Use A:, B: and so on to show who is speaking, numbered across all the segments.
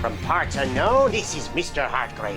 A: From parts unknown, this is Mr. Hartgrave.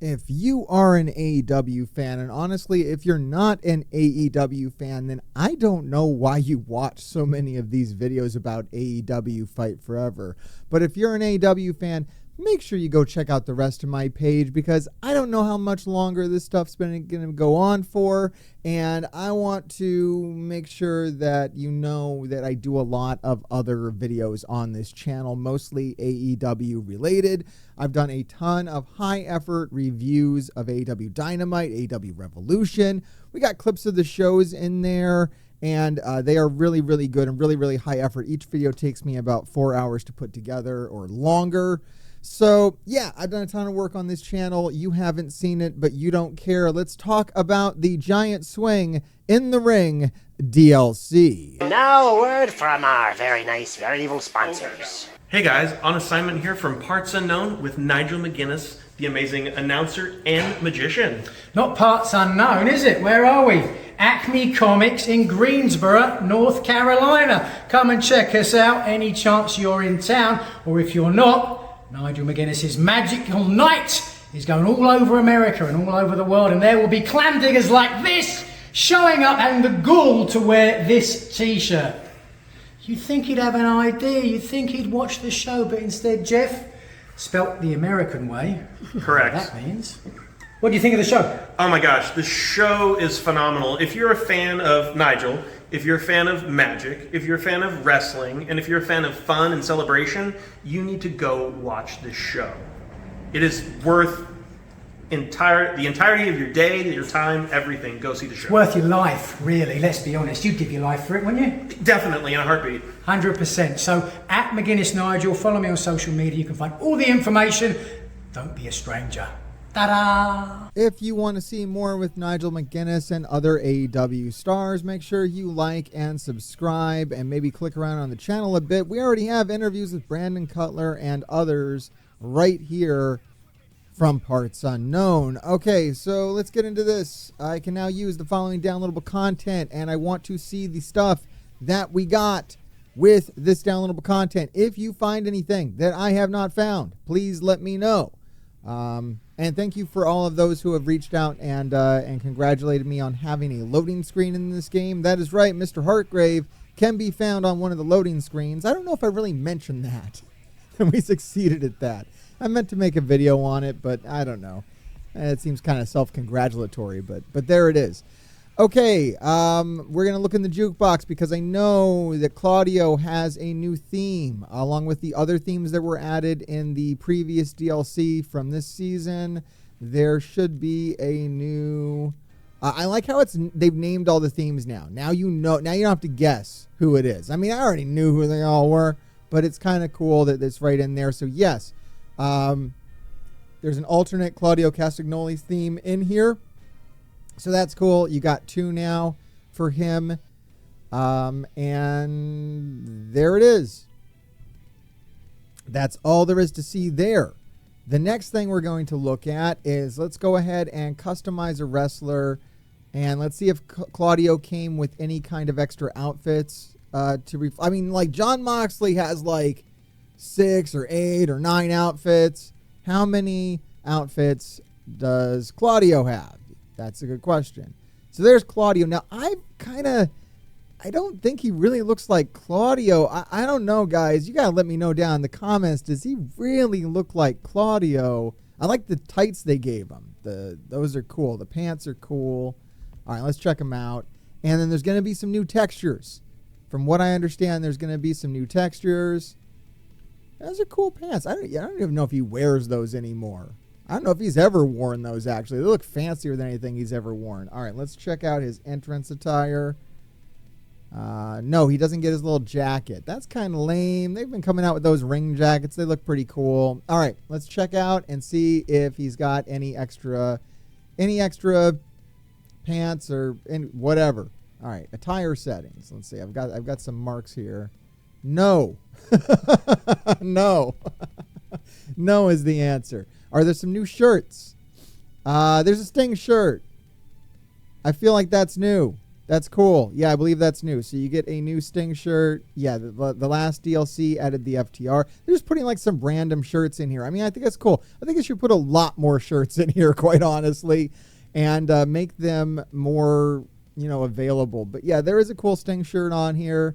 B: If you are an AEW fan, and honestly, if you're not an AEW fan, then I don't know why you watch so many of these videos about AEW Fight Forever. But if you're an AEW fan, make sure you go check out the rest of my page, because I don't know how much longer this stuff's been going to go on for, and I want to make sure that you know that I do a lot of other videos on this channel, mostly AEW related. I've done a ton of high-effort reviews of AEW Dynamite, AEW Revolution. We got clips of the shows in there, and they are really, really good and really, really high effort. Each video takes me about 4 hours to put together or longer. So, yeah, I've done a ton of work on this channel. You haven't seen it, but you don't care. Let's talk about the Giant Swing in the Ring DLC.
A: Now a word from our very nice, very evil sponsors.
C: Hey guys, on assignment here from Parts Unknown with Nigel McGuinness, the amazing announcer and magician.
D: Not Parts Unknown, is it? Where are we? Acme Comics in Greensboro, North Carolina. Come and check us out any chance you're in town, or if you're not, Nigel McGuinness's Magical Night is going all over America and all over the world, and there will be clam diggers like this showing up having the gall to wear this t-shirt. You'd think he'd have an idea, you'd think he'd watch the show, but instead Jeff spelt the American way.
C: Correct.
D: What that means. What do you think of the show?
C: Oh my gosh, the show is phenomenal. If you're a fan of Nigel, if you're a fan of magic, if you're a fan of wrestling, and if you're a fan of fun and celebration, you need to go watch this show. It is worth the entirety of your day, your time, everything. Go see the show.
D: It's worth your life, really. Let's be honest. You'd give your life for it, wouldn't you?
C: Definitely, in a heartbeat.
D: 100%. So, at McGuinness Nigel, follow me on social media. You can find all the information. Don't be a stranger. Ta-da!
B: If you want to see more with Nigel McGuinness and other AEW stars, make sure you like and subscribe and maybe click around on the channel a bit. We already have interviews with Brandon Cutler and others right here from Parts Unknown. Okay, so let's get into this. I can now use the following downloadable content, and I want to see the stuff that we got with this downloadable content. If you find anything that I have not found, please let me know. And thank you for all of those who have reached out and congratulated me on having a loading screen in this game. That is right, Mr. Hartgrave can be found on one of the loading screens. I don't know if I really mentioned that, and we succeeded at that. I meant to make a video on it, but I don't know. It seems kind of self-congratulatory, but there it is. Okay, we're going to look in the jukebox because I know that Claudio has a new theme, along with the other themes that were added in the previous DLC from this season. There should be a new... I like how they've named all the themes now. Now you know. Now you don't have to guess who it is. I mean, I already knew who they all were, but it's kind of cool that it's right in there. So yes, there's an alternate Claudio Castagnoli's theme in here. So that's cool. You got two now for him. And there it is. That's all there is to see there. The next thing we're going to look at is, let's go ahead and customize a wrestler. And let's see if Claudio came with any kind of extra outfits. I mean, like Jon Moxley has like 6 or 8 or 9 outfits. How many outfits does Claudio have? That's a good question. So there's Claudio. Now, I don't think he really looks like Claudio. I don't know, guys. You got to let me know down in the comments. Does he really look like Claudio? I like the tights they gave him. Those are cool. The pants are cool. All right, let's check them out. And then there's going to be some new textures. From what I understand, there's going to be some new textures. Those are cool pants. I don't even know if he wears those anymore. I don't know if he's ever worn those, actually. They look fancier than anything he's ever worn. All right, let's check out his entrance attire. No, he doesn't get his little jacket. That's kind of lame. They've been coming out with those ring jackets. They look pretty cool. All right, let's check out and see if he's got any extra pants or whatever. All right, attire settings. Let's see. I've got some marks here. No. No. No is the answer. Are there some new shirts? There's a Sting shirt. I feel like that's new. That's cool. Yeah, I believe that's new. So you get a new Sting shirt. Yeah, the last DLC added the FTR. They're just putting like some random shirts in here. I mean, I think that's cool. I think they should put a lot more shirts in here, quite honestly, and make them more, available. But yeah, there is a cool Sting shirt on here.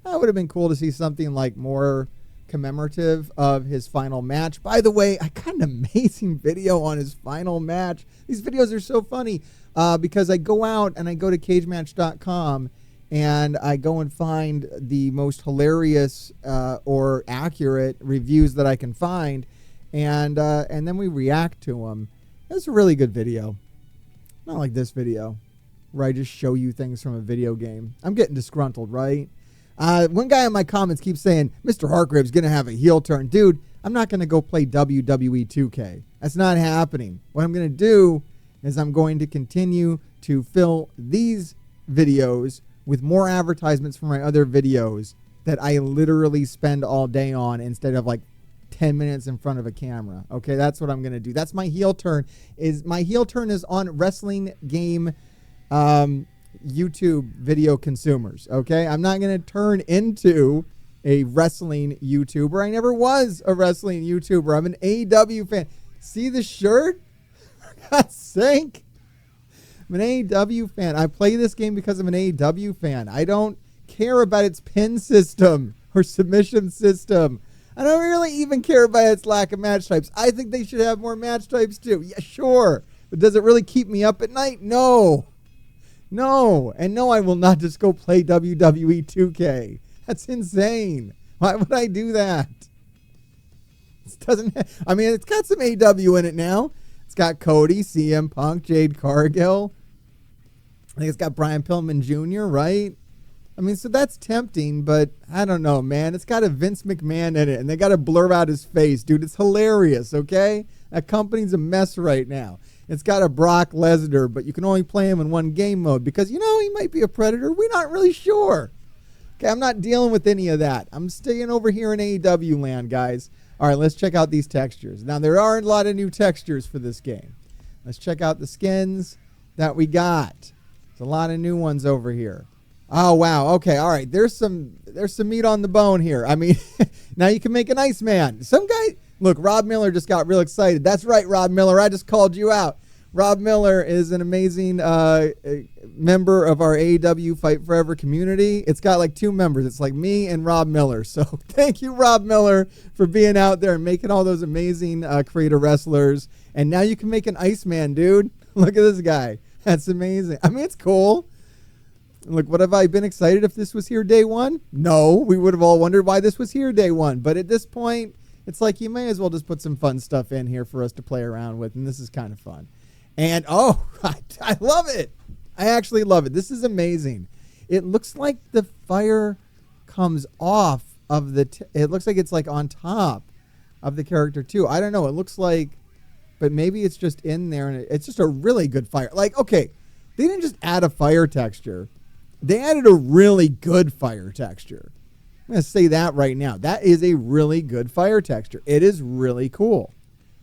B: That would have been cool to see something like more commemorative of his final match. By the way, I got an amazing video on his final match. These videos are so funny. Because I go out and I go to cagematch.com and I go and find the most hilarious or accurate reviews that I can find, and then we react to them. It's a really good video. Not like this video where I just show you things from a video game. I'm getting disgruntled, right? One guy in my comments keeps saying, Mr. Hargrave's going to have a heel turn. Dude, I'm not going to go play WWE 2K. That's not happening. What I'm going to do is I'm going to continue to fill these videos with more advertisements for my other videos that I literally spend all day on instead of like 10 minutes in front of a camera. Okay, that's what I'm going to do. That's my heel turn. My heel turn is on wrestling game YouTube video consumers. Okay, I'm not going to turn into a wrestling YouTuber. I never was a wrestling YouTuber. I'm an AEW fan. See the shirt? God's sake. I'm an AEW fan. I play this game because I'm an AEW fan. I don't care about its pin system or submission system. I don't really even care about its lack of match types. I think they should have more match types too. Yeah, sure. But does it really keep me up at night? No. No. And no, I will not just go play WWE 2K. That's insane. Why would I do that? It doesn't it's got some AEW in it now. It's got Cody, CM Punk, Jade Cargill. I think it's got Brian Pillman Jr., right? So that's tempting, but I don't know, man. It's got a Vince McMahon in it, and they got to blur out his face. Dude, it's hilarious, okay? That company's a mess right now. It's got a Brock Lesnar, but you can only play him in one game mode because, he might be a predator. We're not really sure. Okay, I'm not dealing with any of that. I'm staying over here in AEW land, guys. All right, let's check out these textures. Now, there are a lot of new textures for this game. Let's check out the skins that we got. There's a lot of new ones over here. Oh, wow. Okay, all right. There's some meat on the bone here. Now you can make an Iceman. Some guy, look, Rob Miller just got real excited. That's right, Rob Miller. I just called you out. Rob Miller is an amazing member of our AEW Fight Forever community. It's got like 2 members. It's like me and Rob Miller. So thank you, Rob Miller, for being out there and making all those amazing creator wrestlers. And now you can make an Iceman, dude. Look at this guy. That's amazing. It's cool. Look, would have I been excited if this was here day one? No, we would have all wondered why this was here day one. But at this point, it's like you may as well just put some fun stuff in here for us to play around with. And this is kind of fun. And, I love it. I actually love it. This is amazing. It looks like the fire comes off of it looks like it's like on top of the character too. I don't know. It looks like, but maybe it's just in there and it's just a really good fire. Like, okay, they didn't just add a fire texture. They added a really good fire texture. I'm going to say that right now. That is a really good fire texture. It is really cool.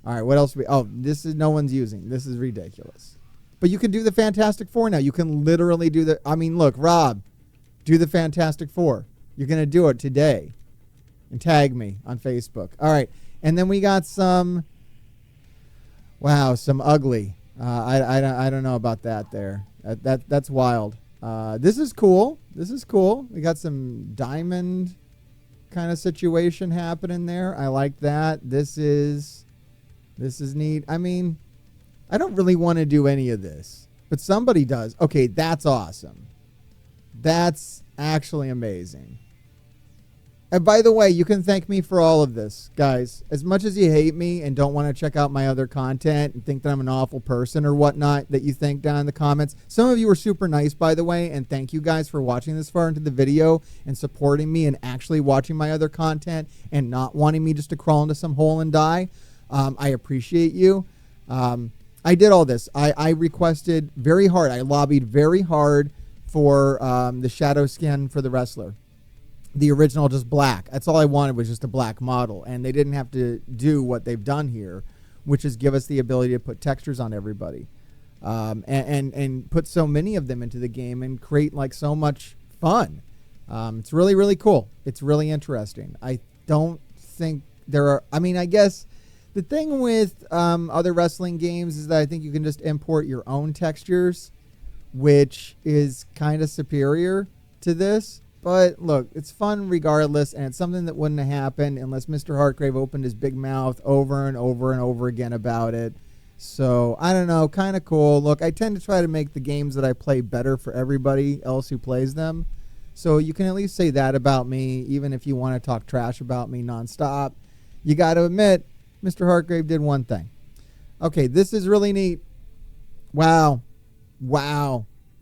B: All right, what else? This is no one's using. This is ridiculous. But you can do the Fantastic Four now. You can literally do look, Rob, do the Fantastic Four. You're going to do it today. And tag me on Facebook. All right, and then we got some ugly. I don't know about that there. That's wild. This is cool. We got some diamond kind of situation happening there. I like that. This is neat. I don't really want to do any of this, but somebody does. Okay, that's awesome. That's actually amazing. And by the way, you can thank me for all of this, guys. As much as you hate me and don't want to check out my other content and think that I'm an awful person or whatnot that you think down in the comments, some of you are super nice, by the way, and thank you guys for watching this far into the video and supporting me and actually watching my other content and not wanting me just to crawl into some hole and die. I appreciate you. I did all this. I requested very hard. I lobbied very hard for the shadow skin for the wrestler. The original, just black. That's all I wanted, was just a black model. And they didn't have to do what they've done here, which is give us the ability to put textures on everybody. and put so many of them into the game and create like so much fun. It's really, really cool. It's really interesting. I don't think there are, I mean, I guess the thing with other wrestling games is that I think you can just import your own textures, which is kind of superior to this. But look, it's fun regardless, and it's something that wouldn't have happened unless Mr. Hartgrave opened his big mouth over and over and over again about it. So, I don't know, kind of cool. Look, I tend to try to make the games that I play better for everybody else who plays them. So you can at least say that about me, even if you want to talk trash about me nonstop. You got to admit, Mr. Hartgrave did one thing. Okay, this is really neat. Wow.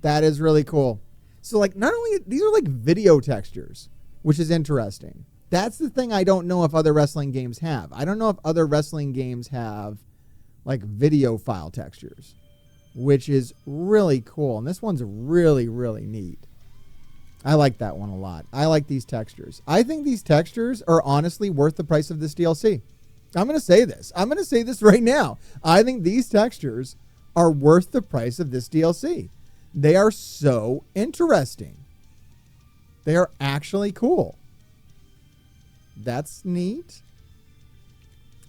B: That is really cool. So, like, not only, these are like video textures, which is interesting. That's the thing I don't know if other wrestling games have. I don't know if other wrestling games have, like, video file textures, which is really cool. And this one's really, really neat. I like that one a lot. I like these textures. I think these textures are honestly worth the price of this DLC. I'm going to say this. I'm going to say this right now. I think these textures are worth the price of this DLC. They are so interesting. They are actually cool. That's neat.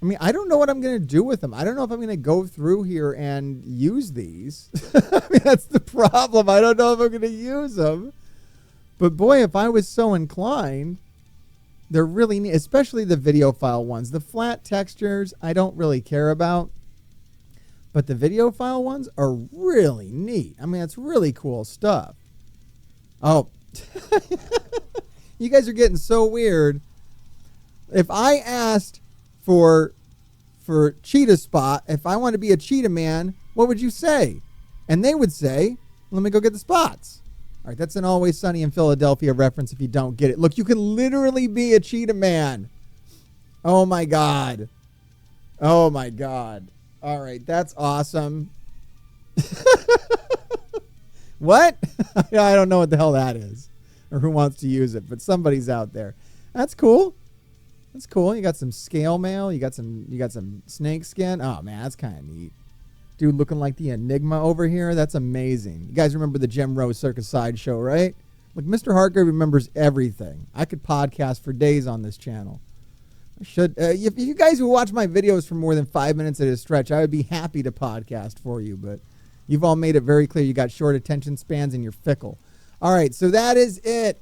B: I mean, I don't know what I'm going to do with them. I don't know if I'm going to go through here and use these. I mean, that's the problem. I don't know if I'm going to use them. But boy, if I was so inclined, they're really neat, especially the video file ones. The flat textures, I don't really care about. But the video file ones are really neat. I mean, it's really cool stuff. Oh, you guys are getting so weird. If I asked for Cheetah Spot, if I want to be a Cheetah Man, what would you say? And they would say, let me go get the spots. All right, that's an Always Sunny in Philadelphia reference if you don't get it. Look, you can literally be a Cheetah Man. Oh, my God. Oh, my God. All right, that's awesome. What? I don't know what the hell that is or who wants to use it, but somebody's out there. That's cool. That's cool. You got some scale mail. You got some snake skin. Oh, man, that's kind of neat. Dude looking like the Enigma over here. That's amazing. You guys remember the Jim Rose Circus Sideshow, right? Look, Mr. Hartgrave remembers everything. I could podcast for days on this channel. I should. If you guys who watch my videos for more than 5 minutes at a stretch, I would be happy to podcast for you. But you've all made it very clear you got short attention spans and you're fickle. All right, so that is it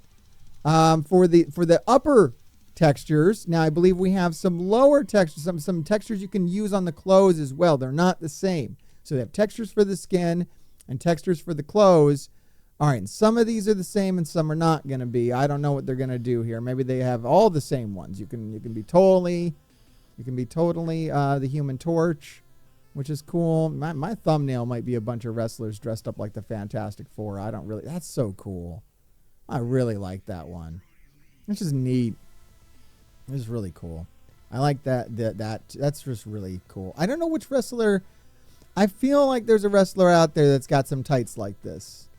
B: for the upper textures. Now, I believe we have some lower textures, some textures you can use on the clothes as well. They're not the same. So they have textures for the skin and textures for the clothes. All right, and some of these are the same and some are not going to be. I don't know what they're going to do here. Maybe they have all the same ones. You can be totally the Human Torch, which is cool. My thumbnail might be a bunch of wrestlers dressed up like the Fantastic Four. That's so cool. I really like that one. It's just neat. It's really cool. I like that's just really cool. I don't know which wrestler. I feel like there's a wrestler out there that's got some tights like this.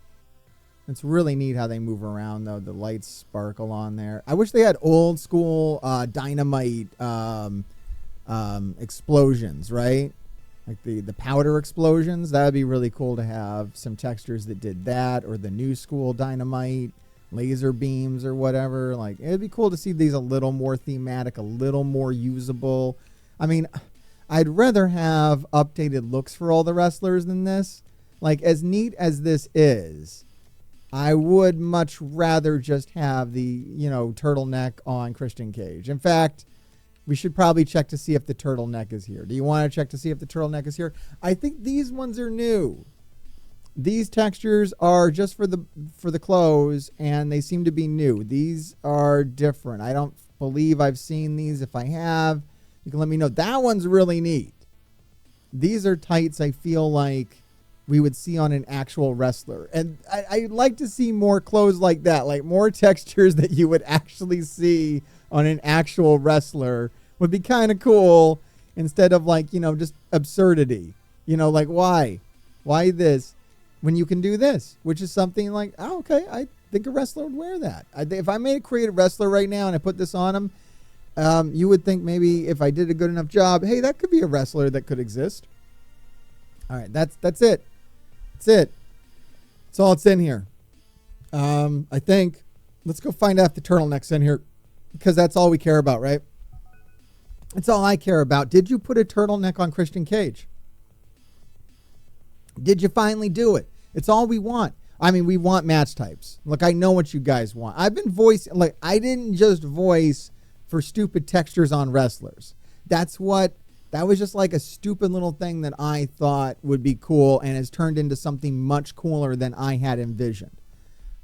B: It's really neat how they move around, though. The lights sparkle on there. I wish they had old school dynamite explosions, right? Like the powder explosions. That would be really cool to have some textures that did that, or the new school dynamite laser beams or whatever. Like, it'd be cool to see these a little more thematic, a little more usable. I mean, I'd rather have updated looks for all the wrestlers than this. Like, as neat as this is, I would much rather just have the, turtleneck on Christian Cage. In fact, we should probably check to see if the turtleneck is here. Do you want to check to see if the turtleneck is here? I think these ones are new. These textures are just for the clothes, and they seem to be new. These are different. I don't believe I've seen these. If I have, you can let me know. That one's really neat. These are tights I feel like we would see on an actual wrestler. And I'd like to see more clothes like that, like more textures that you would actually see on an actual wrestler would be kind of cool, instead of just absurdity. Like, why this when you can do this, which is something like, oh, okay, I think a wrestler would wear that. If I made a creative wrestler right now and I put this on him, you would think maybe if I did a good enough job, hey, that could be a wrestler that could exist. All right, that's it. That's it. That's all it's in here. I think. Let's go find out if the turtleneck's in here, because that's all we care about, right? That's all I care about. Did you put a turtleneck on Christian Cage? Did you finally do it? It's all we want. I mean, we want match types. Look, I know what you guys want. I've been voicing, like, I didn't just voice for stupid textures on wrestlers. That was just like a stupid little thing that I thought would be cool and has turned into something much cooler than I had envisioned.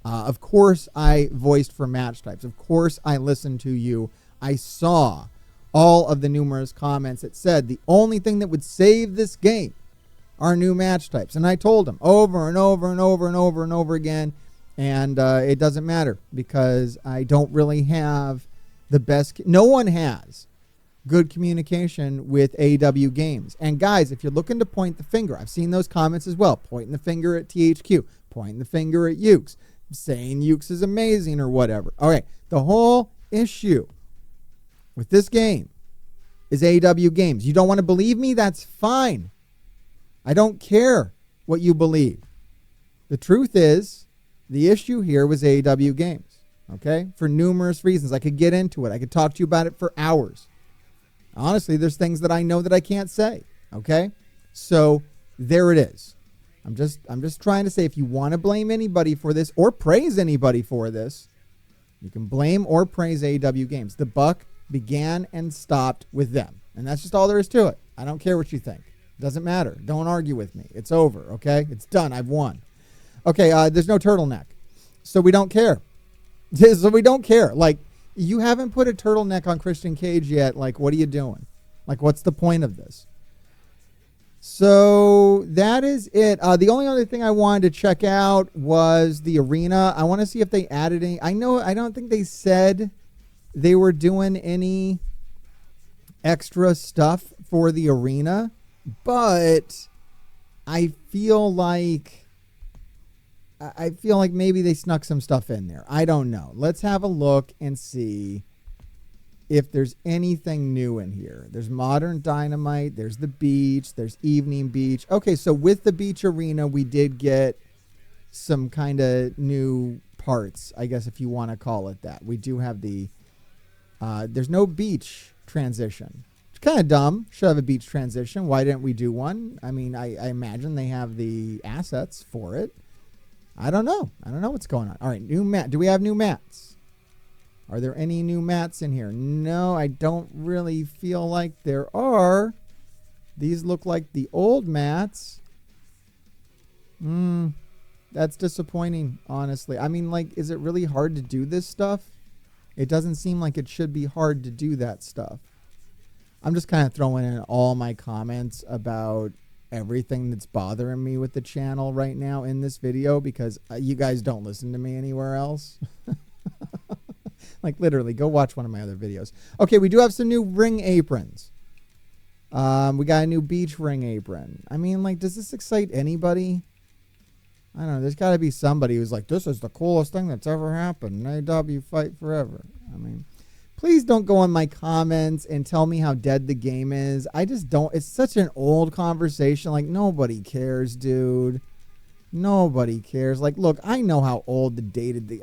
B: Of course, I voiced for match types. Of course, I listened to you. I saw all of the numerous comments that said the only thing that would save this game are new match types. And I told them over and over and over and over and over again. And it doesn't matter, because I don't really have the best. No one has good communication with AEW games. And guys, if you're looking to point the finger, I've seen those comments as well. Pointing the finger at THQ. Pointing the finger at Ukes. Saying Ukes is amazing or whatever. All right. The whole issue with this game is AEW games. You don't want to believe me? That's fine. I don't care what you believe. The truth is, the issue here was AEW games. Okay? For numerous reasons. I could get into it. I could talk to you about it for hours. Honestly, there's things that I know that I can't say. Okay? So there it is. I'm just trying to say, if you want to blame anybody for this or praise anybody for this, you can blame or praise AEW games. The buck began and stopped with them. And that's just all there is to it. I don't care what you think. Doesn't matter. Don't argue with me. It's over, okay? It's done. I've won. Okay, there's no turtleneck. So we don't care. So we don't care. Like, you haven't put a turtleneck on Christian Cage yet. Like, what are you doing? Like, what's the point of this? So that is it. The only other thing I wanted to check out was the arena. I want to see if they added any. I don't think they said they were doing any extra stuff for the arena, but I feel like maybe they snuck some stuff in there. I don't know. Let's have a look and see if there's anything new in here. There's Modern Dynamite. There's the beach. There's Evening Beach. Okay, so with the beach arena, we did get some kind of new parts, I guess, if you want to call it that. We do have the... there's no beach transition. It's kind of dumb. Should have a beach transition. Why didn't we do one? I mean, I imagine they have the assets for it. I don't know. I don't know what's going on. All right, new mat. Do we have new mats? Are there any new mats in here? No, I don't really feel like there are. These look like the old mats. That's disappointing, honestly. I mean, like, is it really hard to do this stuff? It doesn't seem like it should be hard to do that stuff. I'm just kind of throwing in all my comments about everything that's bothering me with the channel right now in this video, because you guys don't listen to me anywhere else. Like, literally, go watch one of my other videos. Okay, we do have some new ring aprons. We got a new beach ring apron. I mean, like, does this excite anybody? I don't know. There's got to be somebody who's like, this is the coolest thing that's ever happened. AEW fight forever. I mean, please don't go in my comments and tell me how dead the game is. I just don't. It's such an old conversation. Like, nobody cares, dude. Nobody cares. Like, look, I know how old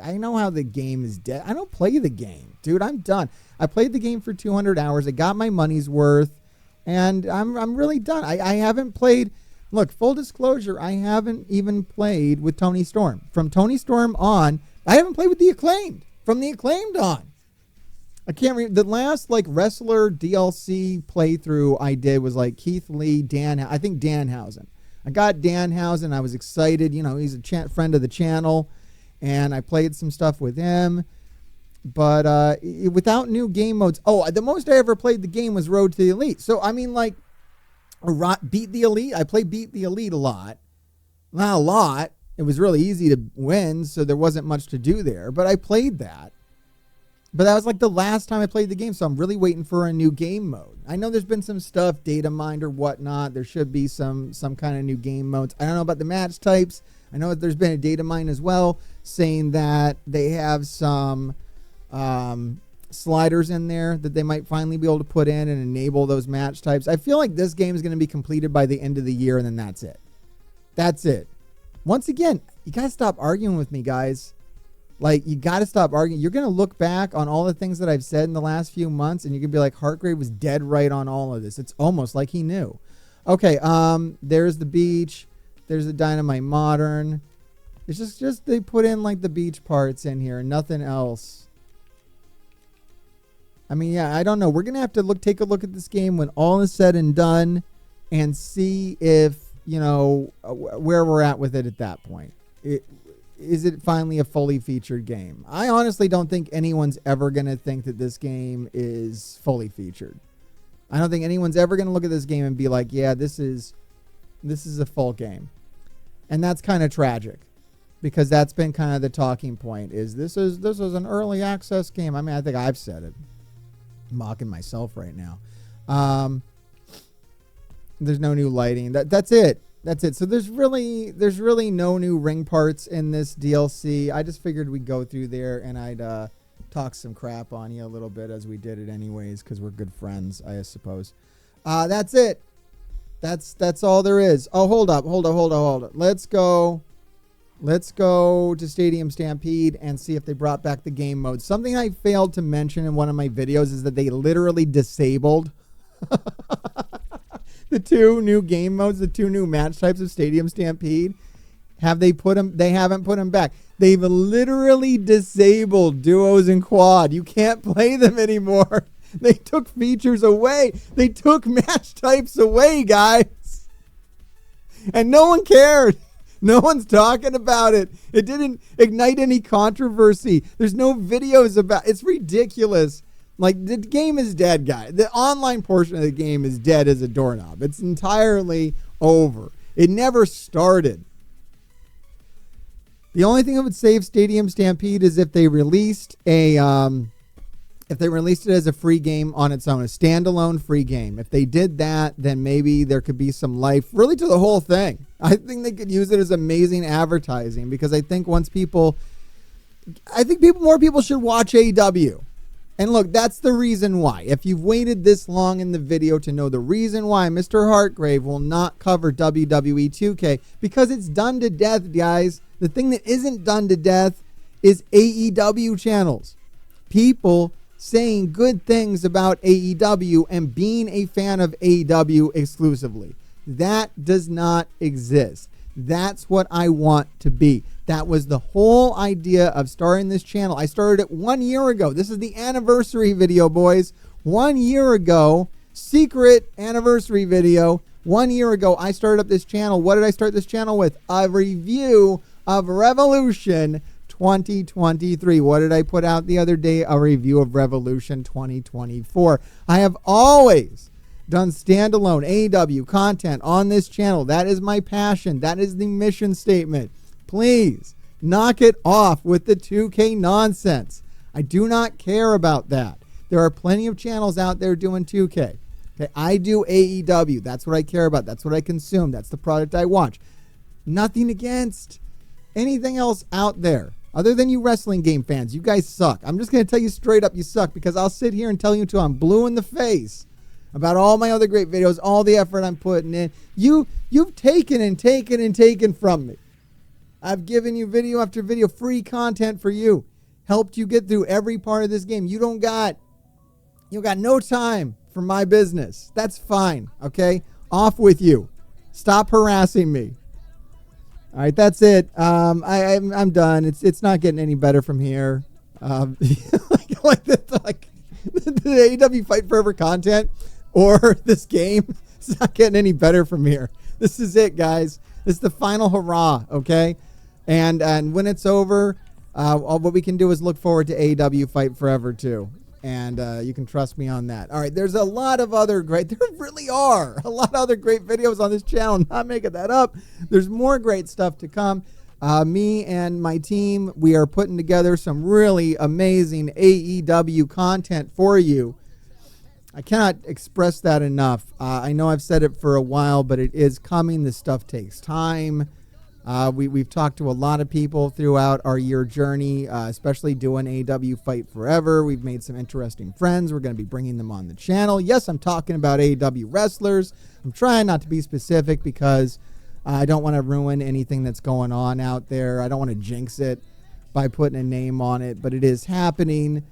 B: I know how the game is dead. I don't play the game, dude. I'm done. I played the game for 200 hours. I got my money's worth, and I'm really done. I haven't played. Look, full disclosure, I haven't even played with Tony Storm. From Tony Storm on, I haven't played with the Acclaimed. From the Acclaimed on. I can't remember. The last, like, wrestler DLC playthrough I did was, like, Keith Lee, I think Danhausen. I got Danhausen. I was excited. You know, he's a friend of the channel, and I played some stuff with him. But without new game modes, the most I ever played the game was Road to the Elite. So, I mean, like, Beat the Elite. I played Beat the Elite a lot. Not a lot. It was really easy to win, so there wasn't much to do there. But I played that. But that was like the last time I played the game, so I'm really waiting for a new game mode. I know there's been some stuff, data mined or whatnot. There should be some kind of new game modes. I don't know about the match types. I know that there's been a data mine as well, saying that they have some sliders in there that they might finally be able to put in and enable those match types. I feel like this game is going to be completed by the end of the year, and then that's it. That's it. once again, you got to stop arguing with me, guys. Like, you got to stop arguing. You're going to look back on all the things that I've said in the last few months, and you're going to be like, Hartgrave was dead right on all of this. It's almost like he knew. Okay, there's the beach. There's the Dynamite Modern. It's just they put in, like, the beach parts in here, nothing else. I mean, yeah, I don't know. We're going to have to take a look at this game when all is said and done and see if, where we're at with it at that point. Is it finally a fully featured game? I honestly don't think anyone's ever going to think that this game is fully featured. I don't think anyone's ever going to look at this game and be like, yeah, this is a full game. And that's kind of tragic, because that's been kind of the talking point, is this is an early access game. I mean, I think I've said it. I'm mocking myself right now. There's no new lighting. That's it. That's it. So there's really no new ring parts in this DLC. I just figured we'd go through there and I'd talk some crap on you a little bit, as we did it anyways, because we're good friends, I suppose. That's it. That's all there is. Oh, hold up. Let's go to Stadium Stampede and see if they brought back the game mode. Something I failed to mention in one of my videos is that they literally disabled the two new game modes, the two new match types of Stadium Stampede. They haven't put them back. They've literally disabled duos and quad. You can't play them anymore. They took features away. They took match types away, guys. And no one cared. No one's talking about it. It didn't ignite any controversy. There's no videos about it. It's ridiculous. Like, the game is dead, guys. The online portion of the game is dead as a doorknob. It's entirely over. It never started. The only thing that would save Stadium Stampede is if they released it as a free game on its own, a standalone free game. If they did that, then maybe there could be some life really to the whole thing. I think they could use it as amazing advertising, because I think more people should watch AEW. And look, that's the reason why. If you've waited this long in the video to know the reason why Mr. Hartgrave will not cover WWE 2K, because it's done to death, guys. The thing that isn't done to death is AEW channels. People saying good things about AEW and being a fan of AEW exclusively. That does not exist. That's what I want to be. That was the whole idea of starting this channel. I started it 1 year ago. This is the anniversary video, boys. 1 year ago, secret anniversary video. 1 year ago, I started up this channel. What did I start this channel with? A review of Revolution 2023. What did I put out the other day? A review of Revolution 2024. I have always done standalone AEW content on this channel. That is my passion. That is the mission statement. Please knock it off with the 2K nonsense. I do not care about that. There are plenty of channels out there doing 2K. Okay, I do AEW. That's what I care about. That's what I consume. That's the product I watch. Nothing against anything else out there other than you wrestling game fans. You guys suck. I'm just going to tell you straight up, you suck, because I'll sit here and tell you until I'm blue in the face about all my other great videos, all the effort I'm putting in. You've taken and taken and taken from me. I've given you video after video, free content for you. Helped you get through every part of this game. You got no time for my business. That's fine, okay? Off with you. Stop harassing me. All right, that's it. I'm done. It's not getting any better from here. Like the AEW Fight Forever content or this game, it's not getting any better from here. This is it, guys. This is the final hurrah, okay? And when it's over, what we can do is look forward to AEW Fight Forever too. And you can trust me on that. All right, there really are a lot of other great videos on this channel. I'm not making that up. There's more great stuff to come. Me and my team, we are putting together some really amazing AEW content for you. I cannot express that enough. I know I've said it for a while, but it is coming. This stuff takes time. We've talked to a lot of people throughout our year journey, especially doing AEW Fight Forever. We've made some interesting friends. We're going to be bringing them on the channel. Yes, I'm talking about AEW wrestlers. I'm trying not to be specific because I don't want to ruin anything that's going on out there. I don't want to jinx it by putting a name on it, but it is happening.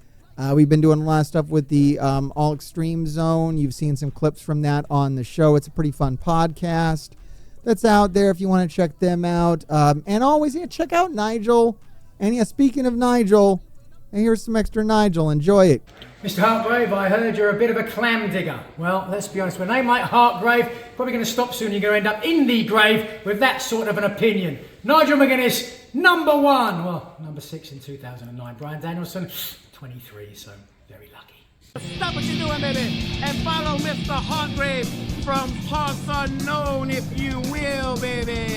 B: We've been doing a lot of stuff with the All Extreme Zone. You've seen some clips from that on the show. It's a pretty fun podcast that's out there if you want to check them out. And always, check out Nigel. And speaking of Nigel, here's some extra Nigel. Enjoy it.
D: Mr. Hartgrave, I heard you're a bit of a clam digger. Well, let's be honest, with a name like Hartgrave, probably going to stop soon. You're going to end up in the grave with that sort of an opinion. Nigel McGuinness, number 1. Well, number 6 in 2009. Brian Danielson, 23, so very lucky.
E: Stop what you're doing, baby, and follow Mr. Hartgrave from parts unknown, if you will, baby.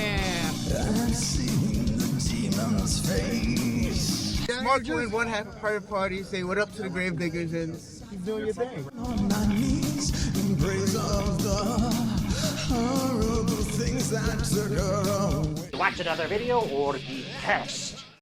F: I've seen the demon's face.
E: Mark joined one half of private party, say what up to the grave diggers, and keep doing your thing.
F: On my knees in praise of the horrible things that took her away.
A: Watch another video or be cursed.